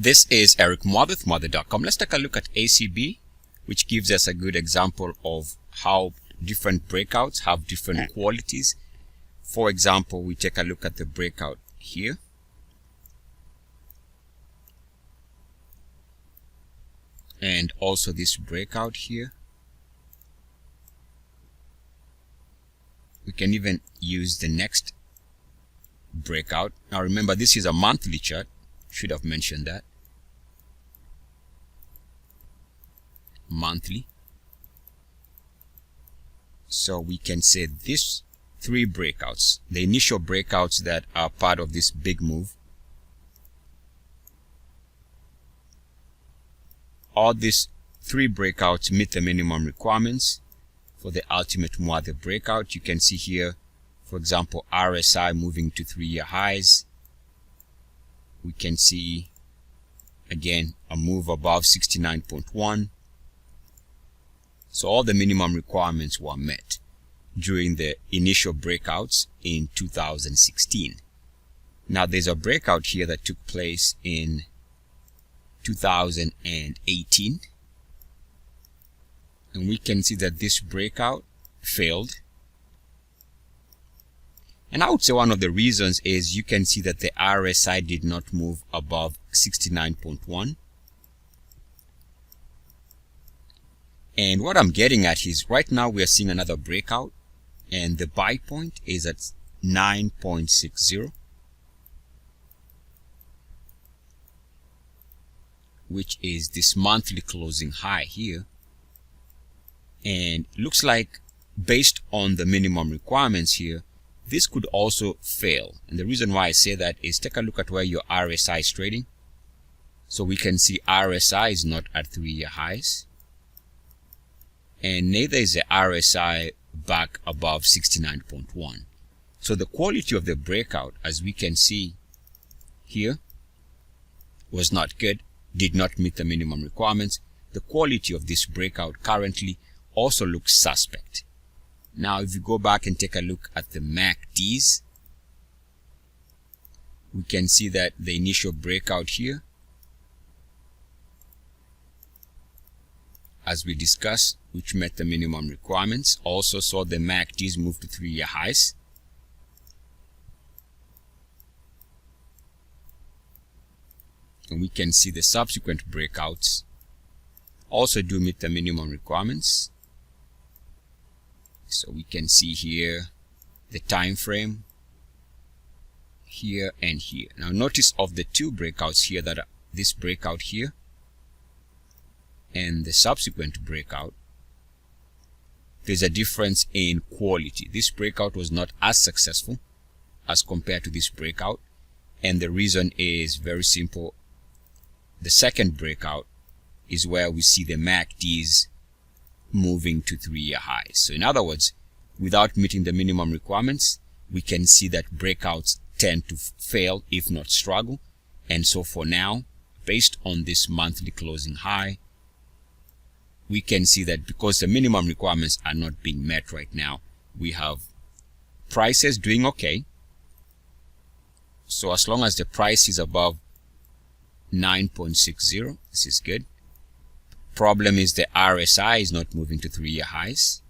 This is Eric Muathe, Muathe.com. Let's take a look at ACB, which gives us a good example of how different breakouts have different qualities. For example, we take a look at the breakout here. And also this breakout here. We can even use the next breakout. Now remember, this is a monthly chart. Should have mentioned that. Monthly. So we can say these three breakouts, the initial breakouts that are part of this big move, all these three breakouts meet the minimum requirements for the ultimate Muathe breakout. You can see here, for example, RSI moving to 3-year highs. We can see again a move above 69.1. So all the minimum requirements were met during the initial breakouts in 2016. Now there's a breakout here that took place in 2018, and we can see that this breakout failed. And I would say one of the reasons is you can see that the RSI did not move above 69.1. And what I'm getting at is right now we are seeing another breakout, and the buy point is at 9.60, which is this monthly closing high here. And looks like based on the minimum requirements here, this could also fail. And the reason why I say that is take a look at where your RSI is trading. So we can see RSI is not at 3-year highs, and neither is the RSI back above 69.1. So the quality of the breakout, as we can see here, was not good, did not meet the minimum requirements. The quality of this breakout currently also looks suspect. Now if you go back and take a look at the MACDs, we can see that the initial breakout here, as we discussed, which met the minimum requirements, also saw the MACDs move to 3-year highs. And we can see the subsequent breakouts also do meet the minimum requirements. So we can see here the time frame here and here. Now notice of the two breakouts here, that this breakout here and the subsequent breakout, there's a difference in quality. This breakout was not as successful as compared to this breakout, and the reason is very simple. The second breakout is where we see the MACDs moving to 3-year highs. So in other words, without meeting the minimum requirements, we can see that breakouts tend to fail, if not struggle. And so for now, based on this monthly closing high, we can see that because the minimum requirements are not being met right now, we have prices doing okay. So as long as the price is above 9.60, this is good. Problem is the RSI is not moving to 3-year highs.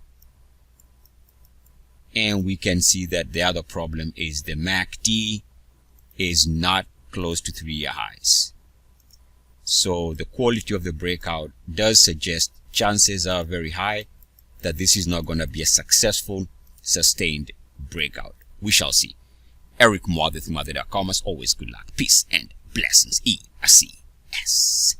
And we can see that the other problem is the MACD is not close to 3-year highs. So the quality of the breakout does suggest chances are very high that this is not going to be a successful, sustained breakout. We shall see. Eric Muathe, Muathe.com. As always, good luck, peace, and blessings. ESCS.